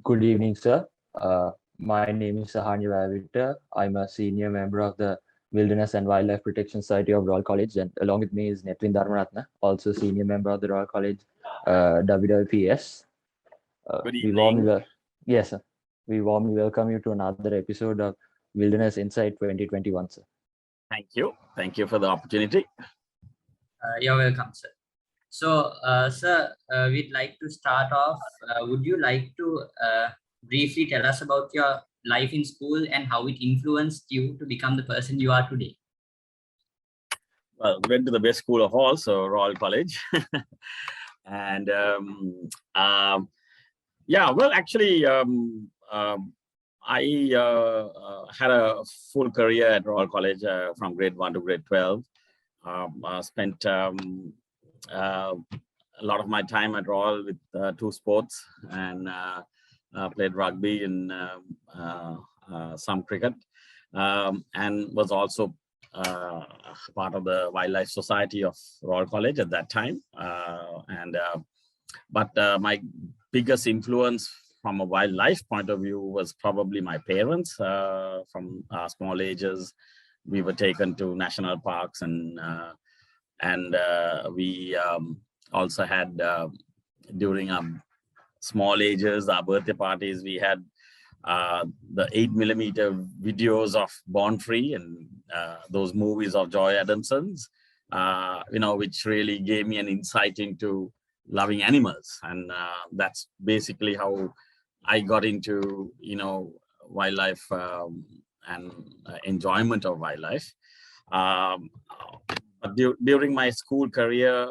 Good evening, sir. My name is Jehan Canagaretna. I'm a senior member of the Wilderness and Wildlife Protection Society of Royal College, and along with me is Nethwin Dharmaratne, also senior member of the Royal College WWPS. Good We evening. yes, sir. We warmly welcome you to another episode of Wilderness Insight 2021, sir. Thank you. Thank you for the opportunity. You're welcome, sir. So, sir, we'd like to start off. Would you like to briefly tell us about your life in school and how it influenced you to become the person you are today? Well, went to the best school of all, so Royal College. And yeah, well, actually, I had a full career at Royal College from grade 1 to grade 12. I spent a lot of my time at Royal with two sports, and played rugby and some cricket, and was also part of the Wildlife Society of Royal College at that time. But my biggest influence from a wildlife point of view was probably my parents. From small ages, we were taken to national parks, and we also had during our small ages, our birthday parties, we had the 8mm videos of Born Free and those movies of Joy Adamson's, which really gave me an insight into loving animals. And that's basically how I got into, wildlife and enjoyment of wildlife. During my school career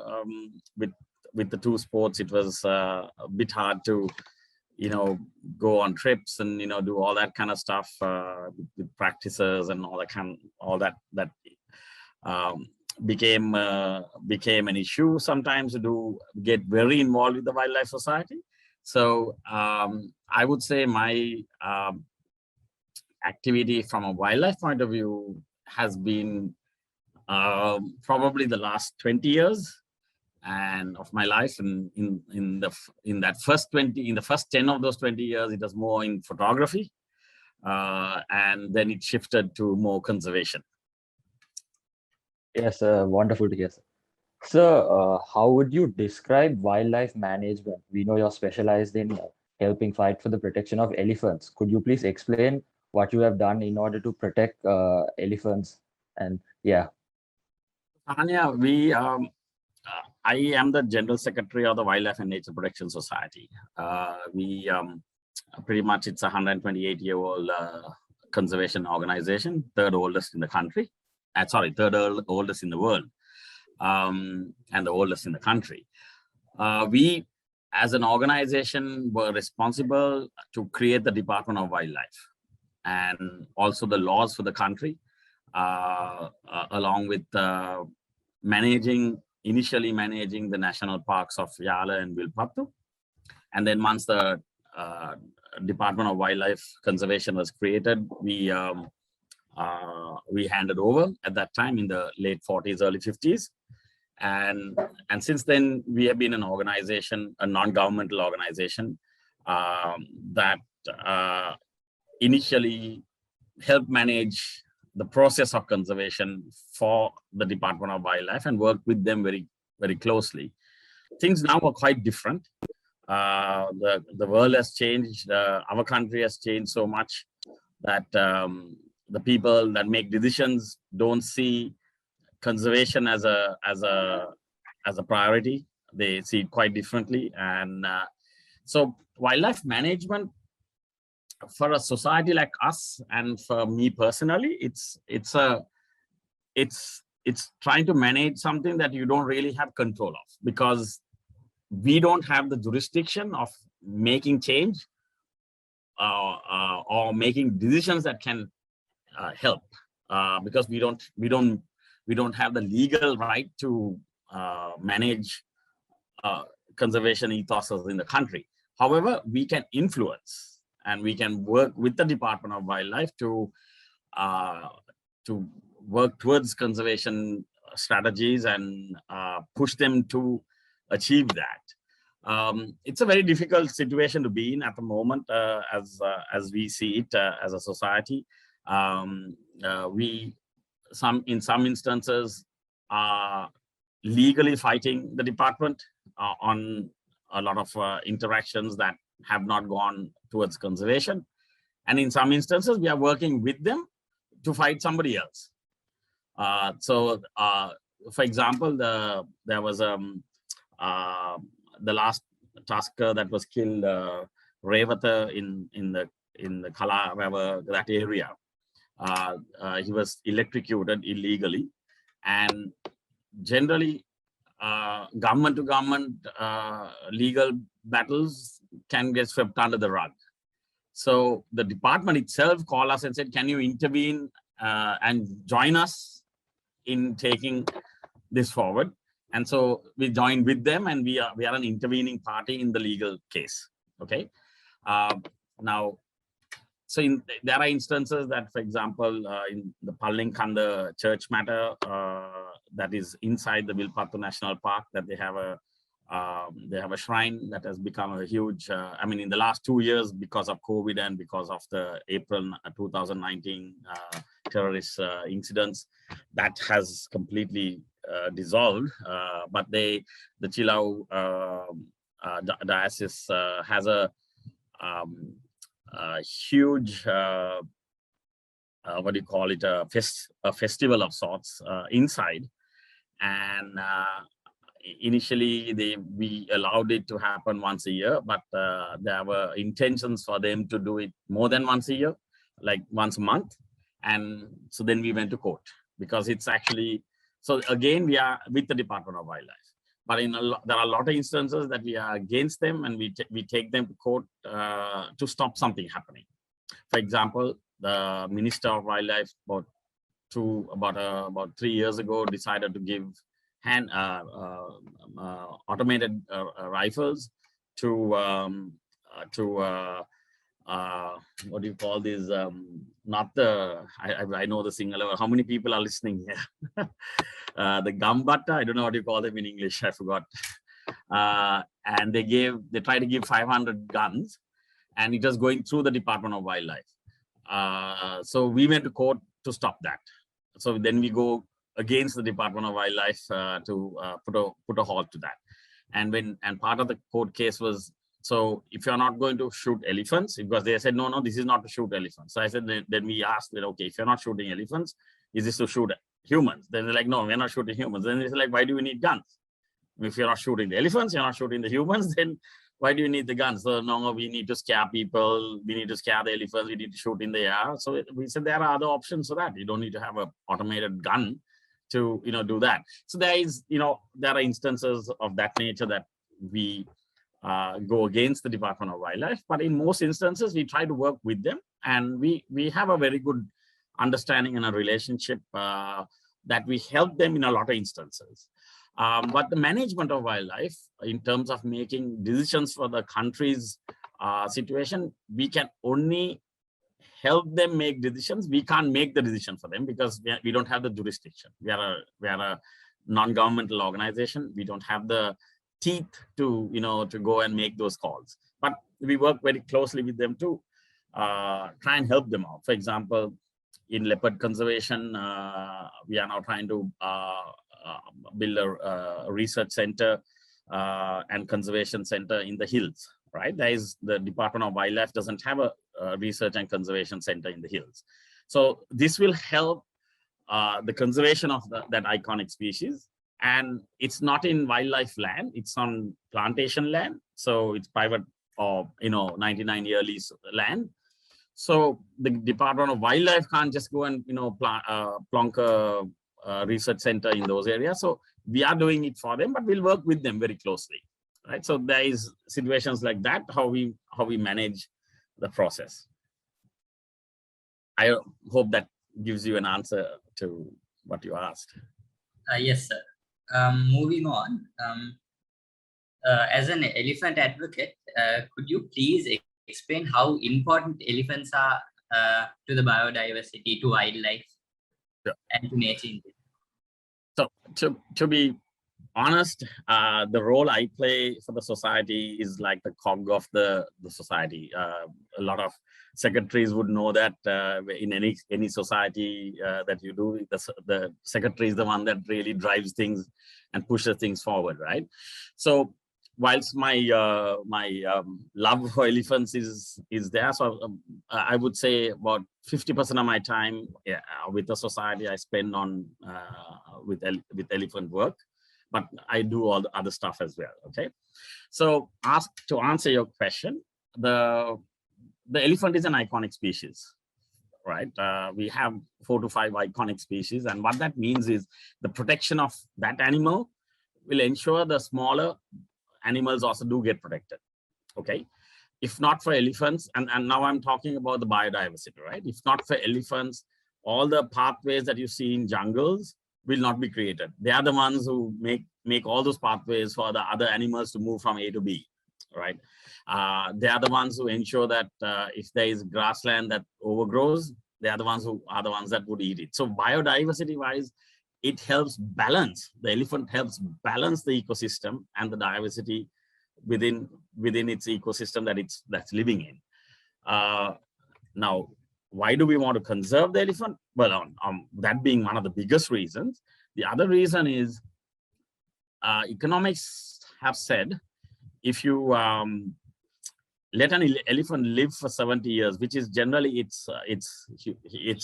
with the two sports, it was a bit hard to, go on trips and, do all that kind of stuff with practices and all that became an issue sometimes to get very involved with the Wildlife Society. So I would say my activity from a wildlife point of view has been probably the last 20 years and of my life. And in the first 10 of those 20 years, it was more in photography, and then it shifted to more conservation. Yes, wonderful to hear, sir. So, how would you describe wildlife management? We know you're specialized in helping fight for the protection of elephants. Could you please explain what you have done in order to protect elephants? And yeah. Anya, I am the General Secretary of the Wildlife and Nature Protection Society. We pretty much, it's a 128-year-old conservation organization, third oldest in the country. Third oldest in the world, and the oldest in the country. We, as an organization, were responsible to create the Department of Wildlife and also the laws for the country, along with initially managing the national parks of Yala and Vilpattu. And then once the Department of Wildlife Conservation was created, we handed over at that time in the late 40s, early 50s. And since then, we have been an organization, a non-governmental organization that initially helped manage the process of conservation for the Department of Wildlife and worked with them very, very closely. Things now are quite different. The world has changed. Our country has changed so much that the people that make decisions don't see conservation as a priority. They see it quite differently. And so wildlife management for a society like us, and for me personally, it's trying to manage something that you don't really have control of, because we don't have the jurisdiction of making change or making decisions that can help, because we don't have the legal right to manage conservation ethos in the country. However, we can influence, and we can work with the Department of Wildlife to work towards conservation strategies and push them to achieve that. It's a very difficult situation to be in at the moment, as we see it as a society. In some instances are legally fighting the department on a lot of interactions that have not gone towards conservation. And in some instances, we are working with them to fight somebody else. For example, there was the last tasker that was killed, Revatha in the Kala River, that area. He was electrocuted illegally, and generally government to government legal battles can get swept under the rug. So the department itself called us and said, can you intervene and join us in taking this forward? And so we joined with them, and we are an intervening party in the legal case. Okay. Now, so there are instances that, for example, in the Pallinkanda church matter, that is inside the Vilpattu National Park, that they have a shrine that has become a huge, I mean, in the last 2 years, because of COVID and because of the April 2019 terrorist incidents, that has completely dissolved. But the Chilau diocese has a huge, what do you call it, a festival of sorts inside. And initially we allowed it to happen once a year, but there were intentions for them to do it more than once a year, like once a month. And so then we went to court, because it's actually, so again, we are with the Department of Wildlife. But there are a lot of instances that we are against them, and we take them to court to stop something happening. For example, the Minister of Wildlife about 3 years ago decided to give automated rifles to what do you call these? Not the, I know the single. How many people are listening here? The Gambata, I don't know what you call them in English, I forgot. And they tried to give 500 guns, and it was going through the Department of Wildlife. So we went to court to stop that. So then we go against the Department of Wildlife to put a halt to that. And part of the court case was, so if you're not going to shoot elephants, because they said, no, this is not to shoot elephants. So I said, then we asked, okay, if you're not shooting elephants, is this to shoot humans? Then they're like, no, we're not shooting humans. Then it's like, why do we need guns? If you're not shooting the elephants, you're not shooting the humans, then why do you need the guns? So no, we need to scare people, we need to scare the elephants, we need to shoot in the air. So we said there are other options for that. You don't need to have an automated gun to do that. So there is, there are instances of that nature that we go against the Department of Wildlife, but in most instances we try to work with them, and we have a very good understanding and a relationship that we help them in a lot of instances. But the management of wildlife, in terms of making decisions for the country's situation, we can only help them make decisions. We can't make the decision for them because we don't have the jurisdiction. We are a non-governmental organization. We don't have the teeth to to go and make those calls. But we work very closely with them to try and help them out. For example, in leopard conservation, we are now trying to build a research center and conservation center in the hills. Right, the Department of Wildlife doesn't have a research and conservation center in the hills. So this will help the conservation of that iconic species. And it's not in wildlife land, it's on plantation land. So it's private or 99-year lease land. So the Department of Wildlife can't just go and plonk a research center in those areas. So we are doing it for them, but we'll work with them very closely. Right, so there is situations like that, how we manage the process. I hope that gives you an answer to what you asked. Yes, sir. Moving on, as an elephant advocate, could you please explain how important elephants are to the biodiversity, to wildlife, and to nature? So to be honest, the role I play for the society is like the cog of the society. A lot of secretaries would know that in any society that you do, the secretary is the one that really drives things and pushes things forward, right? So whilst my love for elephants is there, so I would say about 50% of my time with the society I spend on with elephant work, but I do all the other stuff as well. Okay, so to answer your question, the elephant is an iconic species, right? We have 4 to 5 iconic species, and what that means is the protection of that animal will ensure the smaller animals also do get protected. Okay, if not for elephants, and now I'm talking about the biodiversity, right? If not for elephants, all the pathways that you see in jungles will not be created. They are the ones who make all those pathways for the other animals to move from A to B, right? They are the ones who ensure that if there is grassland that overgrows, they are the ones that would eat it. So biodiversity wise, it helps balance, the elephant helps balance the ecosystem and the diversity within its ecosystem that's living in. Now, why do we want to conserve the elephant? Well, that being one of the biggest reasons. The other reason is economics have said if you let an elephant live for 70 years, which is generally its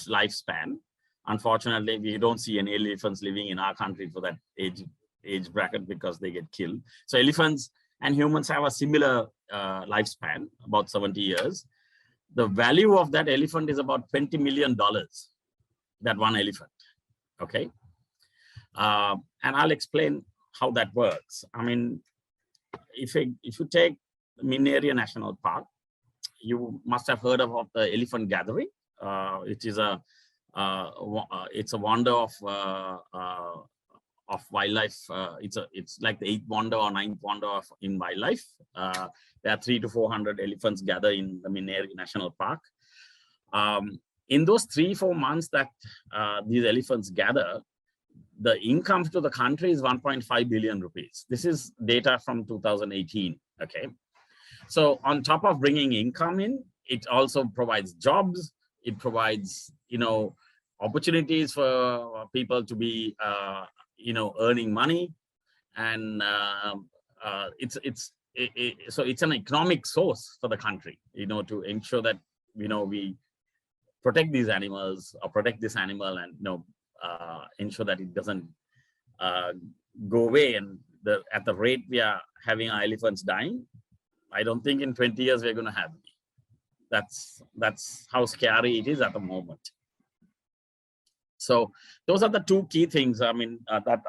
lifespan. Unfortunately, we don't see any elephants living in our country for that age bracket because they get killed. So elephants and humans have a similar lifespan, about 70 years. The value of that elephant is about $20 million, that one elephant, okay? And I'll explain how that works. I mean, if you take Munidasa National Park, you must have heard of the elephant gathering. It is it's a wonder of wildlife. It's like the 8th wonder or 9th wonder in wildlife. There are 300 to 400 elephants gather in the Munidasa National Park. In those 3-4 months that these elephants gather, the income to the country is 1.5 billion rupees. This is data from 2018. Okay, so on top of bringing income in, it also provides jobs. It provides, opportunities for people to be, earning money, and so it's an economic source for the country, to ensure that we protect these animals or protect this animal, and ensure that it doesn't go away. And at the rate we are having our elephants dying, I don't think in 20 years we're going to have any. That's how scary it is at the moment. So those are the 2 key things. I mean, that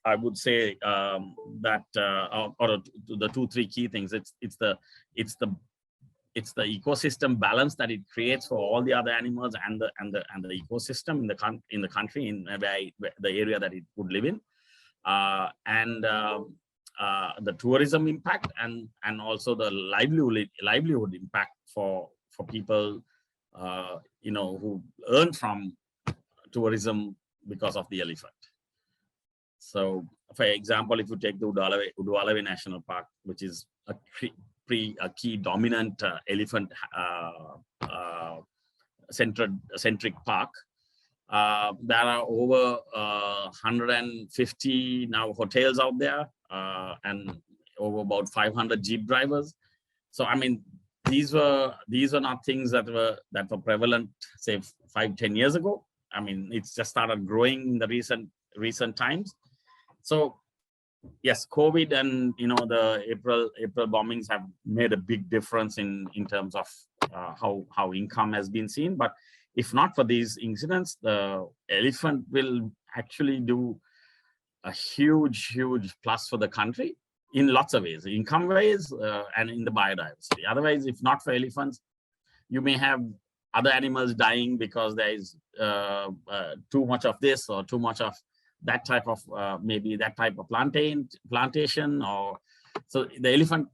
I would say that or the 2-3 key things. It's the ecosystem balance that it creates for all the other animals and the ecosystem in the country, in the area that it would live in, and the tourism impact and also the livelihood impact for people who earn from tourism because of the elephant. So, for example, if you take the Udawalawe National Park, which is a key dominant elephant centric park, there are over 150 now hotels out there, and over about 500 jeep drivers. So I mean, these were not things that were prevalent, say 5-10 years ago. I mean, it's just started growing in the recent times. So yes, COVID and the April bombings have made a big difference in terms of how income has been seen. But if not for these incidents, the elephant will actually do a huge plus for the country in lots of ways, income ways, and in the biodiversity. Otherwise, if not for elephants, you may have other animals dying because there is too much of this or too much of that type of maybe that type of plantation, or so the elephant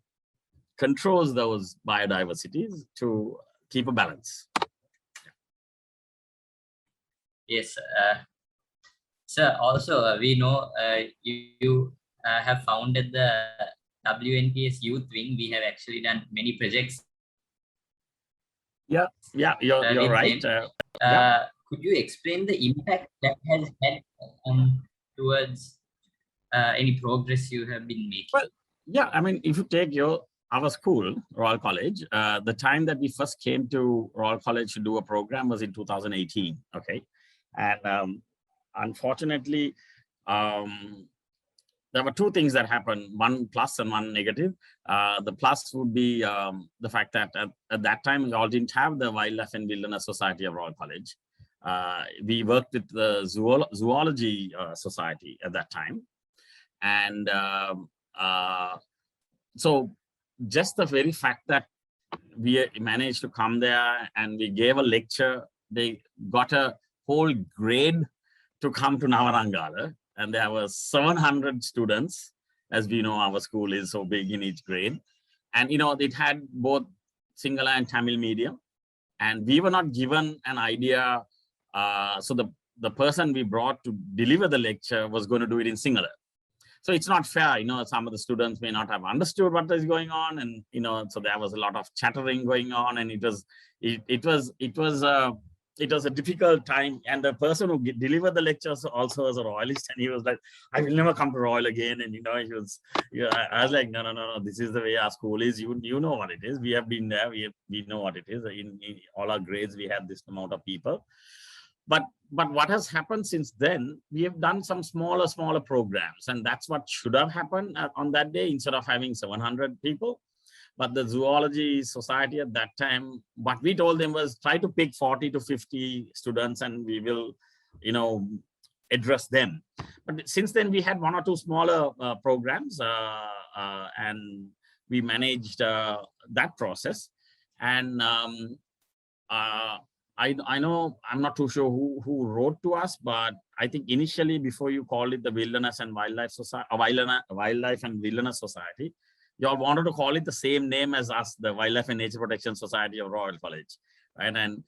controls those biodiversities to keep a balance. Yes, sir. Also, we know you have founded the WNPS Youth Wing. We have actually done many projects Yeah, you're with right. them. Yeah. Could you explain the impact that has had towards any progress you have been making? Well, yeah, I mean, if you take our school, Royal College, the time that we first came to Royal College to do a program was in 2018. Okay, and unfortunately, there were two things that happened, one plus and one negative. The plus would be the fact that at that time, we all didn't have the Wildlife and Wilderness Society of Royal College. We worked with the Zoology Society at that time. And so just the very fact that we managed to come there and we gave a lecture, they got a whole grade to come to Navarangala. And there were 700 students. As we know, our school is so big in each grade. And, it had both Sinhala and Tamil medium. And we were not given an idea. So the person we brought to deliver the lecture was going to do it in Sinhala. So it's not fair, some of the students may not have understood what is going on. And, so there was a lot of chattering going on. And it was a difficult time, and the person who delivered the lectures also was a royalist, and he was like, I will never come to Royal again. And he was, I was like, no, this is the way our school is. You know what it is. We have been there. We know what it is. In all our grades, we had this amount of people. But what has happened since then, we have done some smaller programs, and that's what should have happened on that day instead of having 700 people. But the Zoology Society at that time, what we told them was try to pick 40 to 50 students and we will, address them. But since then we had one or two smaller programs and we managed that process. And I know, I'm not too sure who wrote to us, but I think initially before you called it the Wilderness and Wildlife Society, Wildlife and Wilderness Society, you all wanted to call it the same name as us, the Wildlife and Nature Protection Society of Royal College, right? And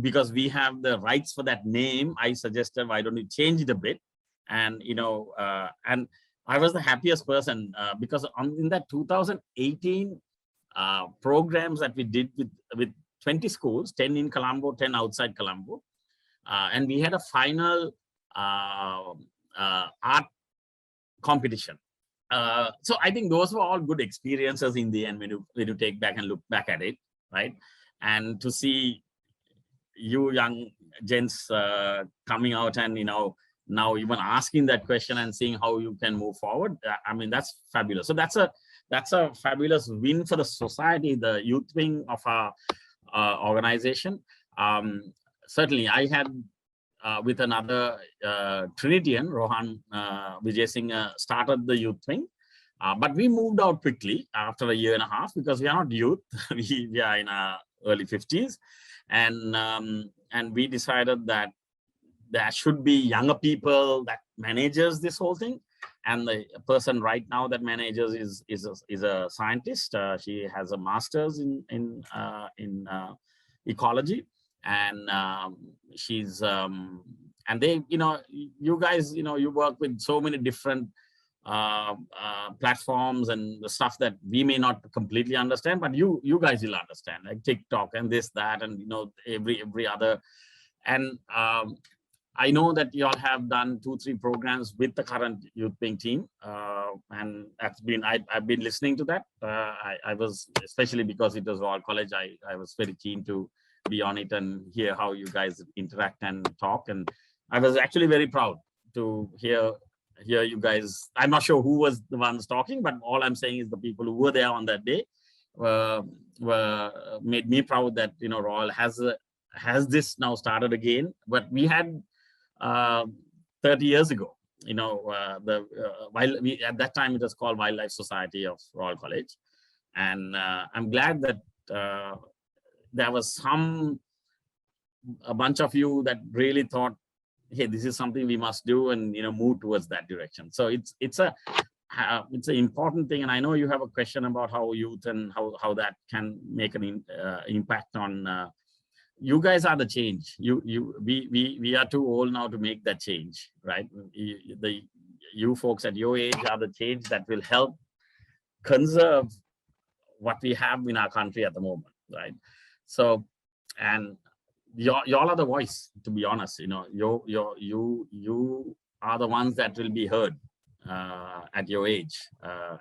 because we have the rights for that name, I suggested, why don't you change it a bit? And, and I was the happiest person because in that 2018 programs that we did with 20 schools, 10 in Colombo, 10 outside Colombo. And we had a final art competition. So I think those were all good experiences in the end when you take back and look back at it, right? And to see you young gents coming out and, now even asking that question and seeing how you can move forward, I mean, that's fabulous. So that's a fabulous win for the society, the youth wing of our organization. Certainly, I had with another Trinitian, Rohan Vijay Singh, started the youth wing. But we moved out quickly after a year and a half because we are not youth. we are in our early 50s. And we decided that there should be younger people that manages this whole thing. And the person right now that manages is a scientist. She has a master's in ecology, and she's and they, you guys, you work with so many different platforms and the stuff that we may not completely understand, but you guys will understand, like TikTok and this, that, and every other. And I know that you all have done 2-3 programs with the current youth wing team, and that's been I've been listening to that. I was, especially because it was Royal College, I was very keen to be on it and hear how you guys interact and talk. And I was actually very proud to hear you guys. I'm not sure who was the ones talking, but all I'm saying is the people who were there on that day were made me proud that Royal has this now started again. But we had 30 years ago, at that time it was called Wildlife Society of Royal College, and I'm glad that there was a bunch of you that really thought, hey, this is something we must do, and move towards that direction. So it's an important thing. And I know you have a question about how youth and how that can make an impact on. You guys are the change. We are too old now to make that change, right? you folks at your age are the change that will help conserve what we have in our country at the moment, right? So, and y'all are the voice, to be honest. You know, you are the ones that will be heard at your age,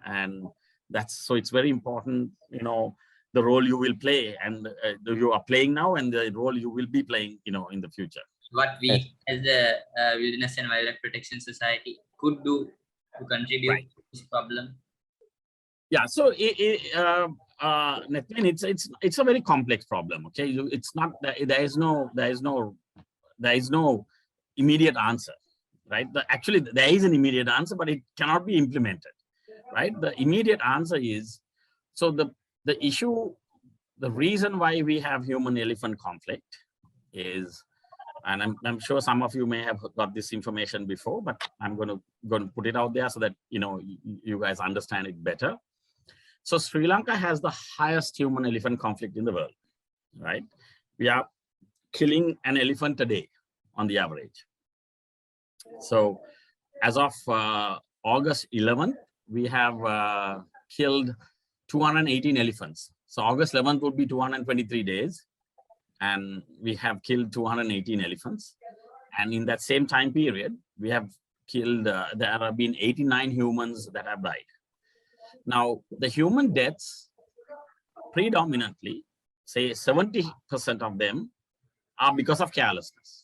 and that's so it's very important. You know, the role you will play, and you are playing now, and the role you will be playing, you know, in the future. What we as the Wilderness and Wildlife Protection Society could do to contribute to this problem. Yeah, so Nethwin, it's a very complex problem. Okay, it's not there is no immediate answer, right? Actually, there is an immediate answer, but it cannot be implemented, right? The immediate answer is, so the issue, the reason why we have human-elephant conflict is, and I'm sure some of you may have got this information before, but I'm going to put it out there so that you guys understand it better. So Sri Lanka has the highest human-elephant conflict in the world, right? We are killing an elephant a day on the average. So as of August 11th, we have killed 218 elephants. So August 11th would be 223 days. And we have killed 218 elephants. And in that same time period, we have killed, there have been 89 humans that have died. Now, the human deaths, predominantly, say 70% of them are because of carelessness.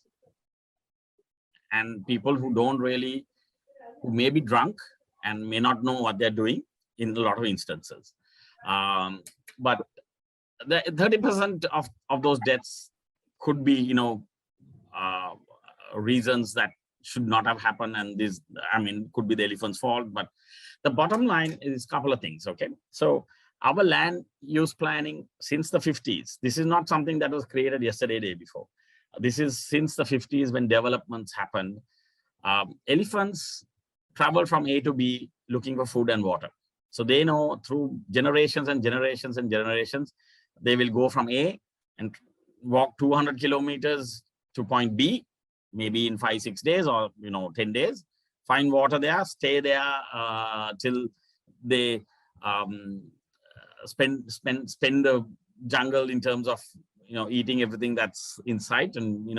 And people who who may be drunk and may not know what they're doing in a lot of instances. But the 30% of those deaths could be, reasons that should not have happened. And this, could be the elephant's fault. But the bottom line is a couple of things, okay? So our land use planning since the 50s, this is not something that was created yesterday, day before. This is since the 50s when developments happened. Elephants travel from A to B looking for food and water. So they know through generations and generations and generations, they will go from A and walk 200 kilometers to point B, maybe in 5-6 days or 10 days, find water there, stay there till they spend the jungle in terms of eating everything that's in sight and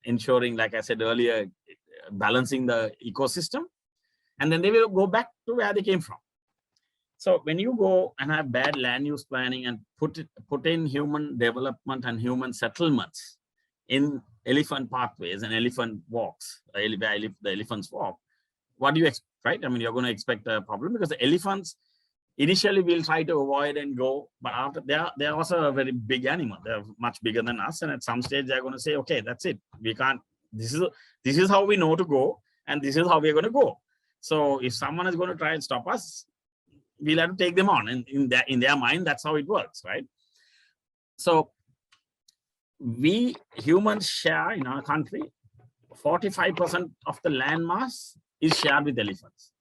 ensuring, like I said earlier, balancing the ecosystem, and then they will go back to where they came from. So when you go and have bad land use planning and put in human development and human settlements in elephant pathways and elephant walks, the elephants walk, what do you expect, right? You're going to expect a problem because the elephants initially will try to avoid and go, but after they're also a very big animal. They're much bigger than us, and at some stage they're going to say, okay, that's it. We can't. This is how we know to go, and this is how we're going to go. So if someone is going to try and stop us, we'll have to take them on, and in their mind, that's how it works, right? So we humans share in our country 45% of the land mass is shared with elephants.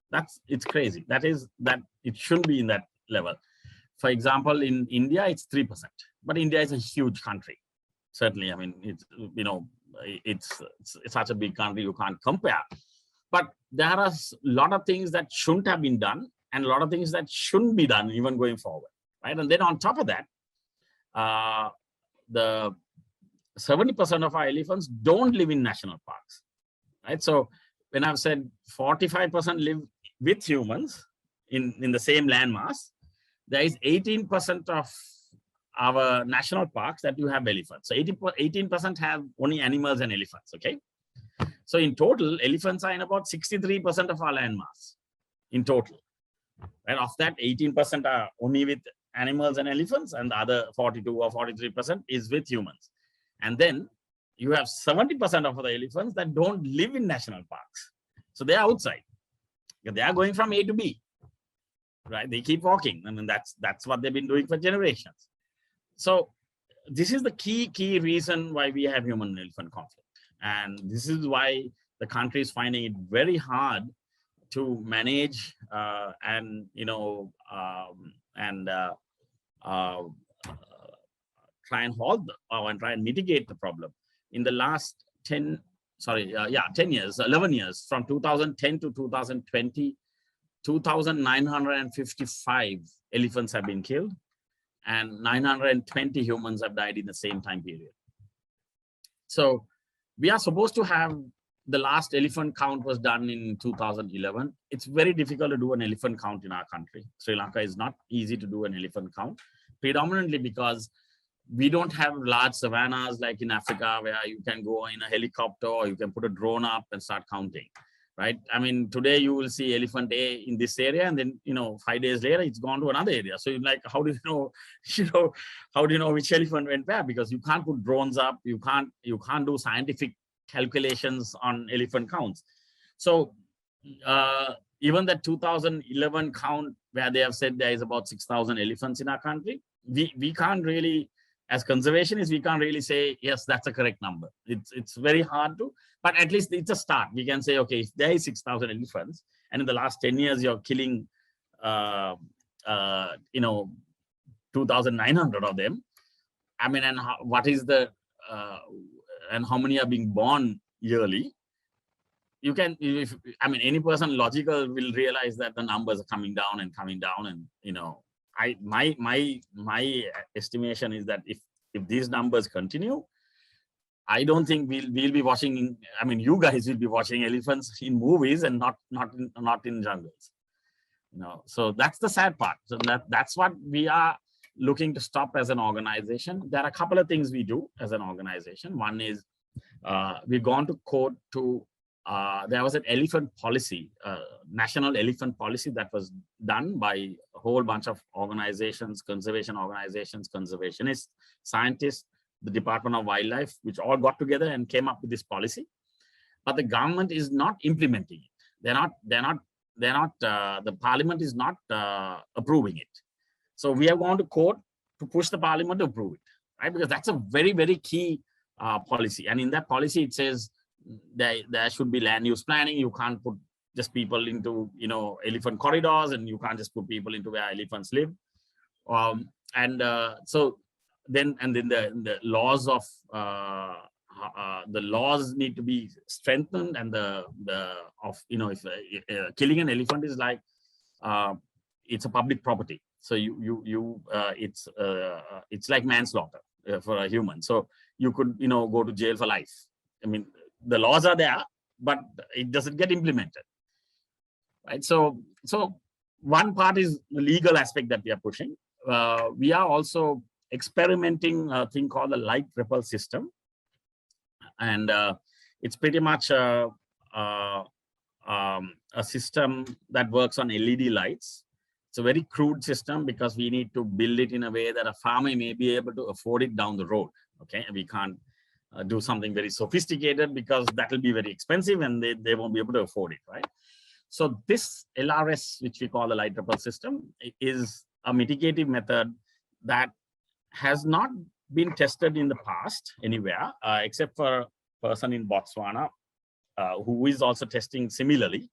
It's crazy. That it shouldn't be in that level. For example, in India, it's 3%, but India is a huge country. Certainly, it's such a big country you can't compare. But there are a lot of things that shouldn't have been done, and a lot of things that shouldn't be done even going forward, right? And then on top of that, the 70% of our elephants don't live in national parks, right? So when I've said 45% live with humans in the same landmass, there is 18% of our national parks that you have elephants. So 18% have only animals and elephants, okay? So in total, elephants are in about 63% of our landmass in total. And of that, 18% are only with animals and elephants, and the other 42 or 43% is with humans. And then you have 70% of the elephants that don't live in national parks. So they're outside. They are going from A to B, right? They keep walking. That's what they've been doing for generations. So this is the key reason why we have human-elephant conflict. And this is why the country is finding it very hard to manage and try and halt and try and mitigate the problem. In the last 10 10 years, 11 years, from 2010 to 2020, 2,955 elephants have been killed and 920 humans have died in the same time period. So we are supposed to have the last elephant count was done in 2011. It's very difficult to do an elephant count in our country. Sri Lanka is not easy to do an elephant count, predominantly because we don't have large savannas like in Africa where you can go in a helicopter or you can put a drone up and start counting, right? I mean, today you will see elephant A in this area and then, 5 days later, it's gone to another area. So you're like, how do you know, how do you know which elephant went where? Because you can't put drones up. You can't do scientific calculations on elephant counts. So even the 2011 count where they have said there is about 6,000 elephants in our country, we can't really, as conservationists, we can't really say, yes, that's a correct number. It's very hard to, but at least it's a start. We can say, okay, if there is 6,000 elephants and in the last 10 years, you're killing, 2,900 of them. I mean, and what is the, and how many are being born yearly? You can, any person logical will realize that the numbers are coming down and, my estimation is that if these numbers continue, I don't think we'll be watching. You guys will be watching elephants in movies and not in jungles. So that's the sad part. So that's what we are looking to stop as an organization. There are a couple of things we do as an organization. One is we've gone to court to. There was an elephant policy, national elephant policy that was done by a whole bunch of organizations, conservation organizations, conservationists, scientists, the Department of Wildlife, which all got together and came up with this policy. But the government is not implementing it. The parliament is not approving it. So we have gone to court to push the parliament to approve it, right? Because that's a very, very key policy. And in that policy, it says, there should be land use planning. You can't put just people into, elephant corridors, and you can't just put people into where elephants live. So then the laws of the laws need to be strengthened, and if killing an elephant is like it's a public property. So it's like manslaughter for a human. So you could go to jail for life. The laws are there, but it doesn't get implemented, right? So one part is the legal aspect that we are pushing. We are also experimenting a thing called the light repel system, and it's pretty much a system that works on LED lights. It's a very crude system because we need to build it in a way that a farmer may be able to afford it down the road. Okay, we can't do something very sophisticated because that will be very expensive and they won't be able to afford it, right? So this LRS, which we call the light repel system, is a mitigative method that has not been tested in the past anywhere, except for a person in Botswana who is also testing similarly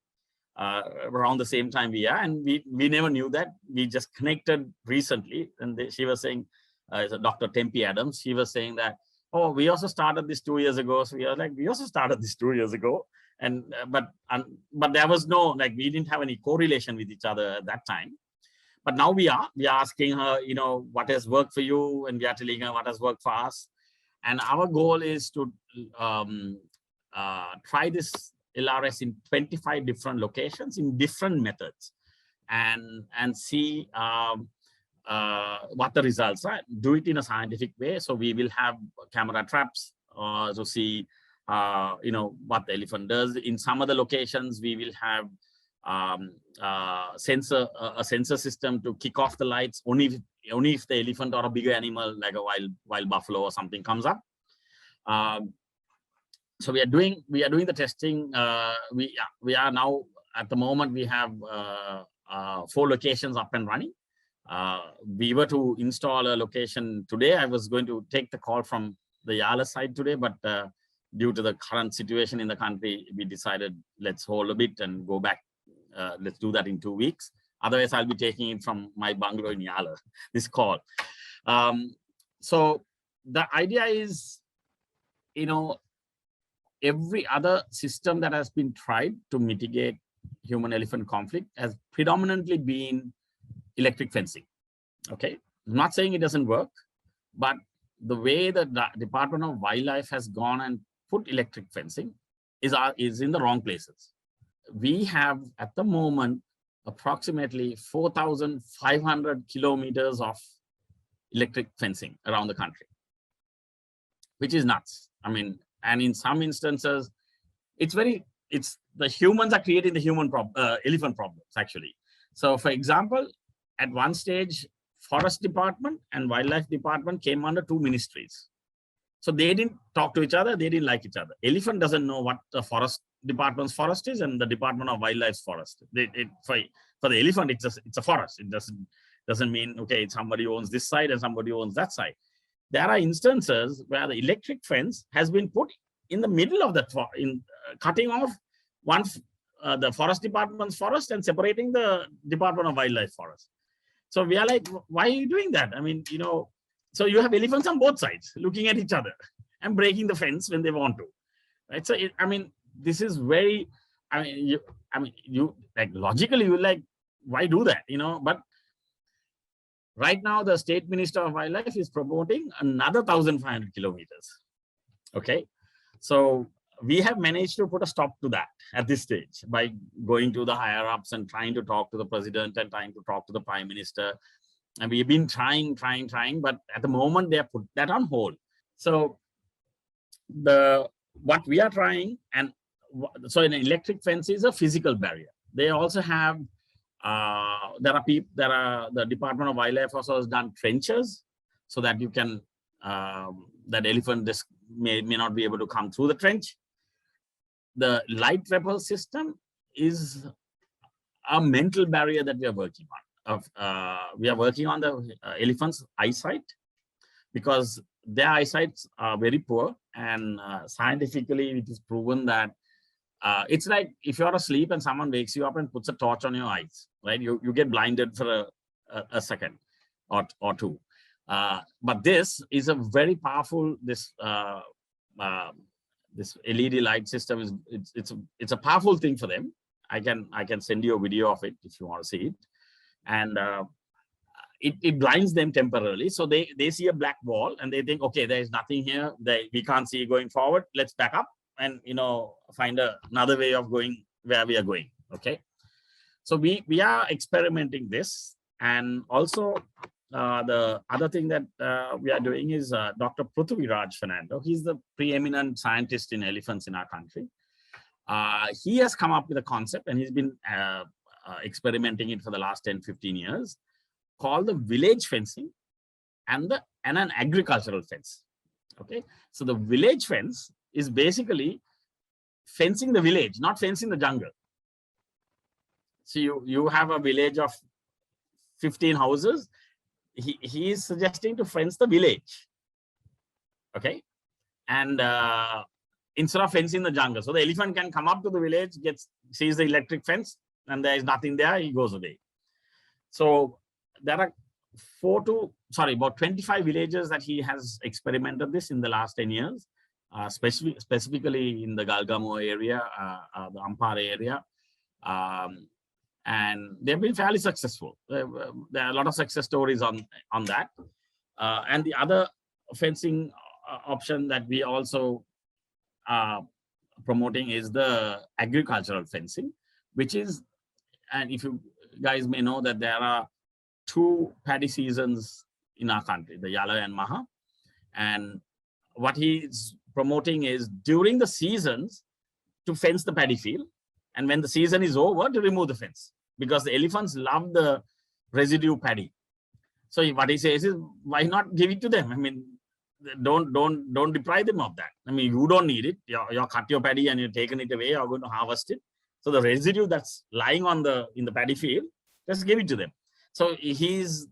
around the same time we are. And we never knew that. We just connected recently, and she was saying, Dr. Tempe Adams, she was saying that, oh, we also started this 2 years ago. So we are like, we also started this 2 years ago. And but there was no, we didn't have any correlation with each other at that time. But now we are asking her, what has worked for you? And we are telling her what has worked for us. And our goal is to try this LRS in 25 different locations in different methods and see what the results are. Do it in a scientific way. So we will have camera traps to see, what the elephant does. In some of the locations, we will have a sensor system to kick off the lights only if the elephant or a bigger animal like a wild buffalo or something comes up. So we are doing the testing. We are now, at the moment, we have 4 locations up and running. We were to install a location today. I was going to take the call from the Yala side today, but due to the current situation in the country, we decided let's hold a bit and go back. Let's do that in 2 weeks. Otherwise, I'll be taking it from my bungalow in Yala, this call. So the idea is, every other system that has been tried to mitigate human-elephant conflict has predominantly been electric fencing. Okay, I'm not saying it doesn't work, but the way the Department of Wildlife has gone and put electric fencing is in the wrong places. We have at the moment approximately 4,500 kilometers of electric fencing around the country, which is nuts. I mean, and in some instances, it's the humans are creating the elephant problems actually. So for example, at one stage, Forest Department and Wildlife Department came under two ministries. So they didn't talk to each other, they didn't like each other. Elephant doesn't know what the Forest Department's forest is and the Department of Wildlife's forest. For the elephant, it's a forest. It doesn't mean, okay, somebody owns this side and somebody owns that side. There are instances where the electric fence has been put in the middle of cutting off the Forest Department's forest and separating the Department of Wildlife forest. So we are like, why are you doing that? I mean, so you have elephants on both sides looking at each other and breaking the fence when they want to, right? So this is very, you like logically you like, why do that? But right now the State Minister of Wildlife is promoting another 1,500 kilometers. Okay, so we have managed to put a stop to that at this stage by going to the higher ups and trying to talk to the president and trying to talk to the prime minister. And we've been trying, but at the moment they have put that on hold. So what we are trying, and so an electric fence is a physical barrier. They also have, the Department of Wildlife also has done trenches so that you can, that elephant may not be able to come through the trench. The light repel system is a mental barrier that we are working on. We are working on the elephant's eyesight because their eyesights are very poor, and scientifically it is proven that it's like if you're asleep and someone wakes you up and puts a torch on your eyes, right? You get blinded for a second or two. But this is a very powerful, this LED light system it's a powerful thing for them. I can send you a video of it if you want to see it. And it blinds them temporarily. So they see a black wall and they think, okay, there is nothing here. We can't see going forward. Let's back up and find another way of going where we are going. Okay. So we are experimenting this. And also the other thing that we are doing is Dr. Prithviraj Fernando. He's the preeminent scientist in elephants in our country. He has come up with a concept, and he's been experimenting it for the last 10-15 years, called the village fencing and an agricultural fence. Okay, so the village fence is basically fencing the village, not fencing the jungle. So you have a village of 15 houses. He is suggesting to fence the village. Okay, and instead of fencing the jungle, so the elephant can come up to the village, sees the electric fence, and there is nothing there, he goes away. So there are about 25 villages that he has experimented this in the last 10 years, specifically in the Hulangamuwa area, the Ampara area. And they've been fairly successful. There are a lot of success stories on that. And the other fencing option that we also are promoting is the agricultural fencing, which is, and if you guys may know that there are two paddy seasons in our country, the Yala and Maha. And what he's promoting is during the seasons to fence the paddy field. And when the season is over, to remove the fence, because the elephants love the residue paddy. So what he says is, why not give it to them? I mean, don't deprive them of that. I mean, you don't need it. You cut your paddy and you're taking it away. You're going to harvest it. So the residue that's lying in the paddy field, just give it to them. So he is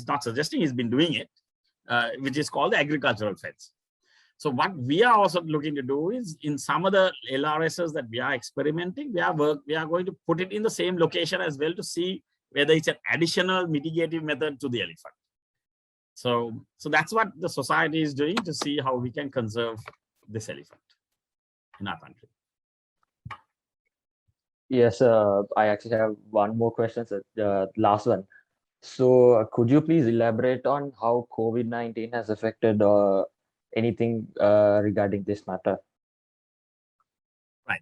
not suggesting, he's been doing it, which is called the agricultural fence. So what we are also looking to do is, in some of the LRSs that we are experimenting, we are going to put it in the same location as well to see whether it's an additional mitigative method to the elephant. So that's what the society is doing to see how we can conserve this elephant. in our country. Yes, I actually have one more question, sir. The last one. So, could you please elaborate on how COVID-19 has affected anything regarding this matter? Right.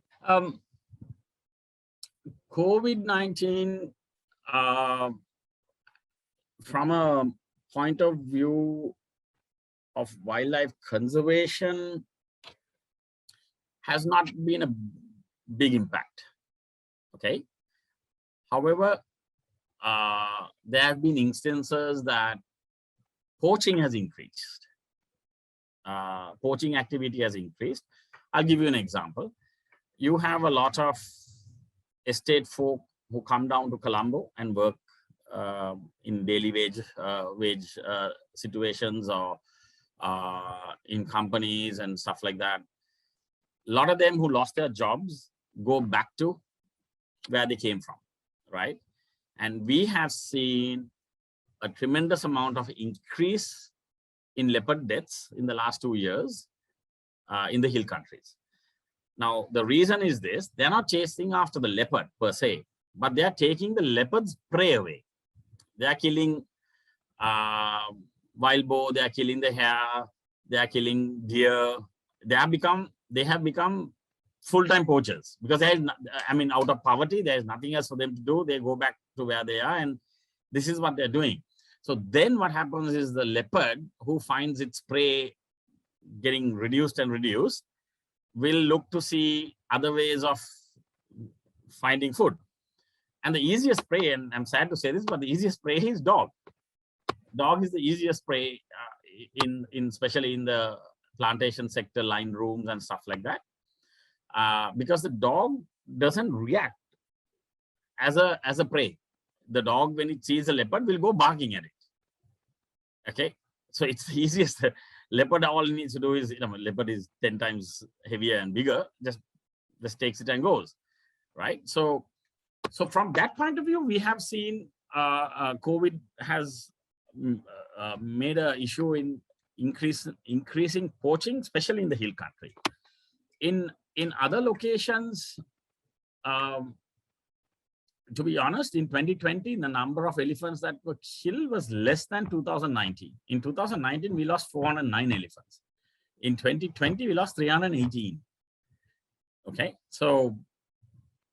COVID-19, from a point of view of wildlife conservation, has not been a big impact. Okay. However, there have been instances that poaching has increased. Poaching activity has increased. I'll give you an example. You have a lot of estate folk who come down to Colombo and work in daily wage situations, or in companies and stuff like that. A lot of them who lost their jobs go back to where they came from, right? And we have seen a tremendous amount of increase in leopard deaths in the last 2 years in the hill countries. Now, the reason is this: they're not chasing after the leopard per se, but they are taking the leopard's prey away. They are killing wild boar, they are killing the hare, they are killing deer. They have become full-time poachers, because there is, I mean, out of poverty, there is nothing else for them to do. They go back to where they are, and this is what they're doing. So then what happens is the leopard, who finds its prey getting reduced and reduced, will look to see other ways of finding food. And the easiest prey, and I'm sad to say this, but the easiest prey is dog. Dog is the easiest prey especially in the plantation sector, line rooms and stuff like that, because the dog doesn't react as a prey. The dog, when it sees a leopard, will go barking at it. Okay, so it's the easiest. Leopard, all it needs to do is, leopard is 10 times heavier and bigger, just takes it and goes, right? So from that point of view, we have seen COVID has made an issue in increasing poaching, especially in the hill country. In other locations, to be honest, in 2020, the number of elephants that were killed was less than 2019. In 2019, we lost 409 elephants. In 2020, we lost 318. Okay, so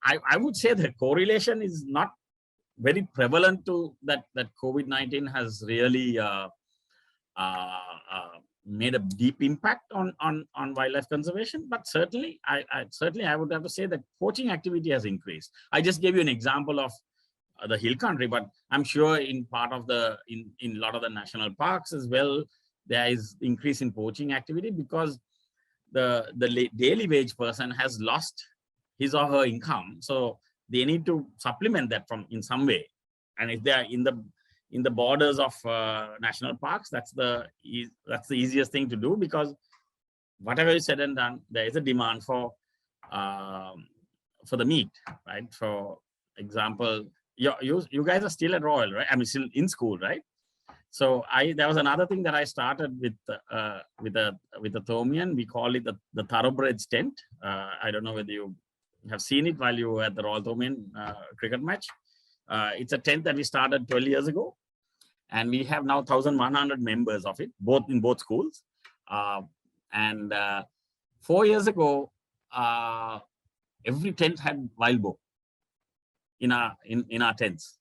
I would say the correlation is not very prevalent to that COVID-19 has really made a deep impact on wildlife conservation, but certainly I would have to say that poaching activity has increased. I just gave you an example of the hill country, but I'm sure in a lot of the national parks as well, there is increase in poaching activity, because the daily wage person has lost his or her income, so they need to supplement that in some way. And if they are in the borders of national parks, that's the easiest thing to do, because whatever is said and done, there is a demand for the meat, right? For example, you guys are still at Royal, right? I mean, still in school, right? So there was another thing that I started with the Thomian. We call it the Thoroughbreds tent. I don't know whether you have seen it while you were at the Royal Thomian cricket match. It's a tent that we started 12 years ago. And we have now 1,100 members of it, in both schools. And 4 years ago, every tent had wild boar in our tents,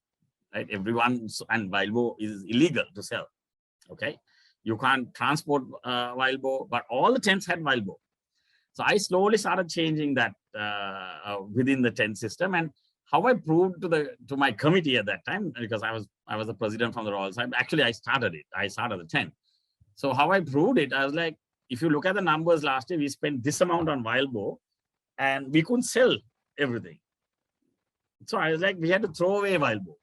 right? And wild boar is illegal to sell. Okay, you can't transport wild boar, but all the tents had wild boar. So I slowly started changing that within the tent system. And how I proved to my committee at that time, because I was the president from the Royal side. Actually, I started it. I started the tent. So how I proved it, I was like, if you look at the numbers last year, we spent this amount on wild boar, and we couldn't sell everything. So I was like, we had to throw away wild boar,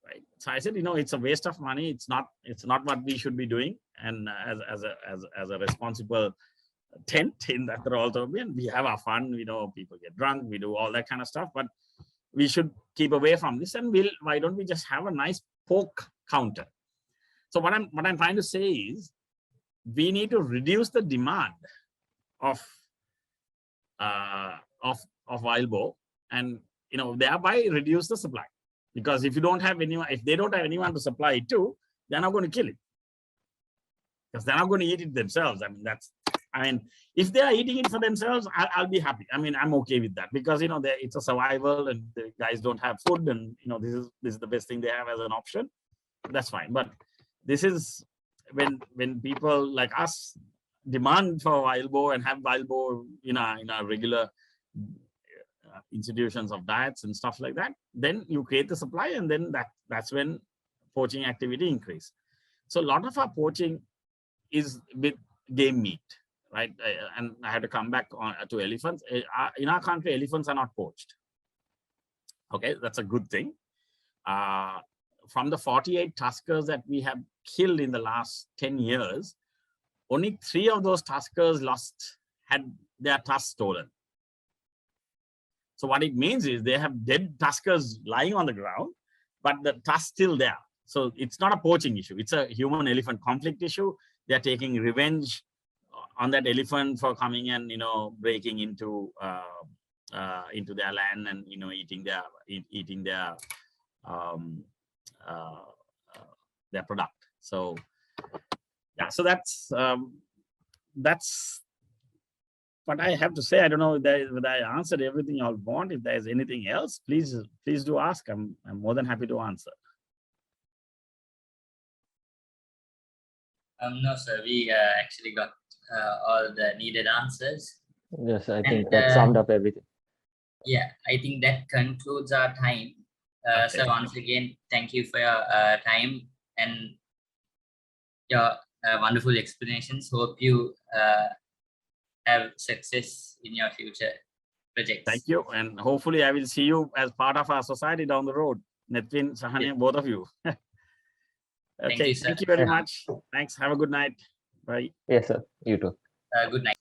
right? So I said, it's a waste of money. It's not what we should be doing. And as a responsible tent in that Royal Thomian, we have our fun. People get drunk. We do all that kind of stuff, but we should keep away from this, and why don't we just have a nice pork counter? So what I'm trying to say is, we need to reduce the demand of of wild boar, and thereby reduce the supply. Because if you don't have anyone, if they don't have anyone to supply it to, they're not going to kill it. Because they're not going to eat it themselves. If they are eating it for themselves, I'll be happy. I'm okay with that, because it's a survival, and the guys don't have food, and this is the best thing they have as an option. That's fine. But this is when people like us demand for wild boar and have wild boar in our regular institutions of diets and stuff like that, then you create the supply, and then that's when poaching activity increase. So a lot of our poaching is with game meat, right? And I had to come back to elephants. In our country, elephants are not poached. Okay, that's a good thing. From the 48 tuskers that we have killed in the last 10 years, only 3 of those tuskers had their tusks stolen. So what it means is they have dead tuskers lying on the ground, but the tusk still there. So it's not a poaching issue. It's a human-elephant conflict issue. They're taking revenge on that elephant for coming and breaking into their land and eating their product. So yeah, so that's what I have to say. I don't know whether I answered everything you all want. If there's anything else, please do ask. I'm more than happy to answer. No, sir. We actually got all the needed answers. Yes, I think that summed up everything. Yeah, I think that concludes our time. Okay. So once again, thank you for your time and your wonderful explanations. Hope you have success in your future projects. Thank you, and hopefully I will see you as part of our society down the road. Nethwin, Sahani, both of you. Okay, thank you very much. Thanks. Have a good night. Bye. Yes, sir. You too. Good night.